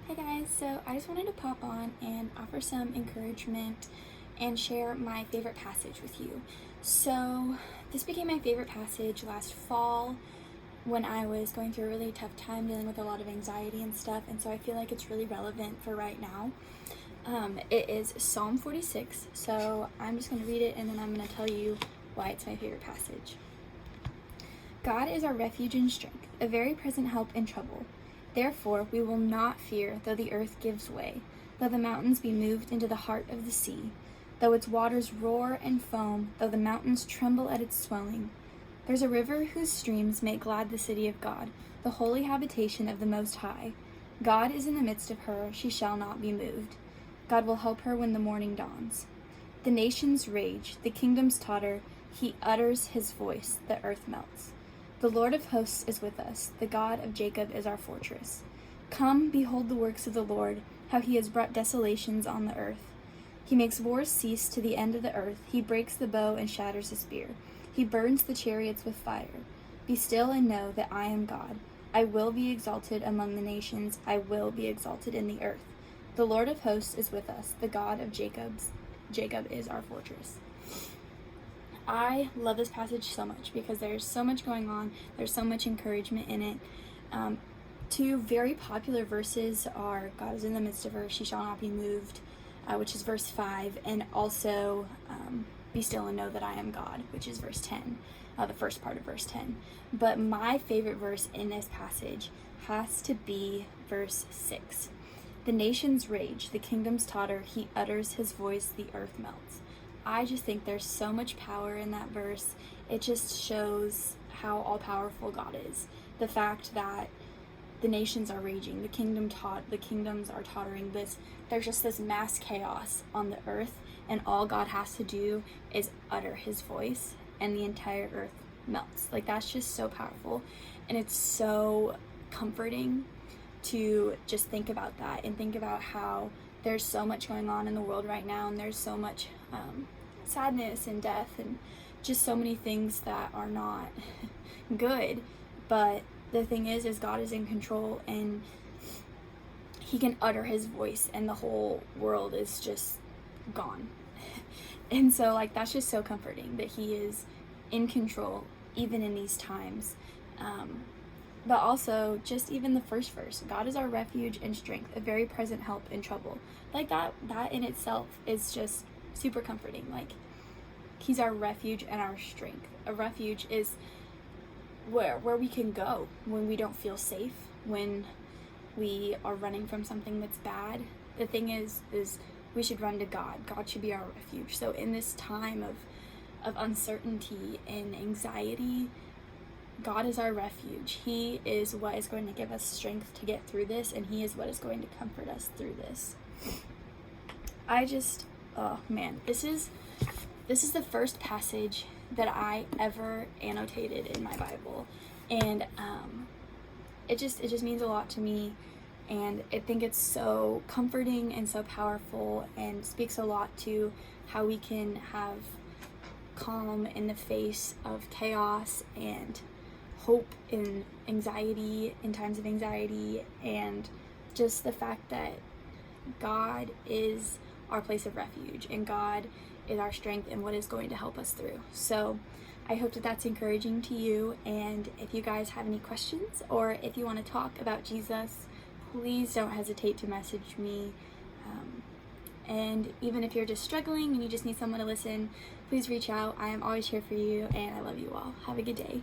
Hey guys, so I just wanted to pop on and offer some encouragement and share my favorite passage with you. So, this became my favorite passage last fall when I was going through a really tough time dealing with a lot of anxiety and stuff, and so I feel like it's really relevant for right now. It is Psalm 46, so I'm just going to read it and then I'm going to tell you why it's my favorite passage. God is our refuge and strength, a very present help in trouble. Therefore we will not fear, though the earth gives way, though the mountains be moved into the heart of the sea, though its waters roar and foam, though the mountains tremble at its swelling. There's a river whose streams make glad the city of God, the holy habitation of the Most High. God is in the midst of her, she shall not be moved. God will help her when the morning dawns. The nations rage, the kingdoms totter, he utters his voice, the earth melts. The Lord of hosts is with us, the God of Jacob is our fortress. Come, behold the works of the Lord, how he has brought desolations on the earth. He makes wars cease to the end of the earth, he breaks the bow and shatters the spear. He burns the chariots with fire. Be still and know that I am God. I will be exalted among the nations, I will be exalted in the earth. The Lord of hosts is with us, the God of Jacob is our fortress. I love this passage so much because there's so much going on. There's so much encouragement in it. Two very popular verses are God is in the midst of her, she shall not be moved, which is verse 5, and also be still and know that I am God, which is verse 10, the first part of verse 10. But my favorite verse in this passage has to be verse 6. The nations rage, the kingdoms totter, he utters his voice, the earth melts. I just think there's so much power in that verse. It just shows how all-powerful God is. The fact that the nations are raging, the kingdoms are tottering. There's just this mass chaos on the earth, and all God has to do is utter his voice, and the entire earth melts. Like, that's just so powerful, and it's so comforting to just think about that and think about how there's so much going on in the world right now, and there's so much sadness and death and just so many things that are not good. But the thing is God is in control, and he can utter his voice and the whole world is just gone. And so, like, that's just so comforting that he is in control even in these times. But also, just even the first verse, God is our refuge and strength, a very present help in trouble. Like, that in itself is just super comforting. Like, he's our refuge and our strength. A refuge is where we can go when we don't feel safe, when we are running from something that's bad. The thing is we should run to God. God should be our refuge. So in this time of uncertainty and anxiety, God is our refuge. He is what is going to give us strength to get through this, and he is what is going to comfort us through this. Oh man, this is the first passage that I ever annotated in my Bible, and it just means a lot to me, and I think it's so comforting and so powerful and speaks a lot to how we can have calm in the face of chaos and hope in anxiety, in times of anxiety, and just the fact that God is our place of refuge and God is our strength and what is going to help us through. So I hope that that's encouraging to you, and if you guys have any questions or if you want to talk about Jesus, please don't hesitate to message me. And even if you're just struggling and you just need someone to listen, please reach out. I am always here for you, and I love you all. Have a good day.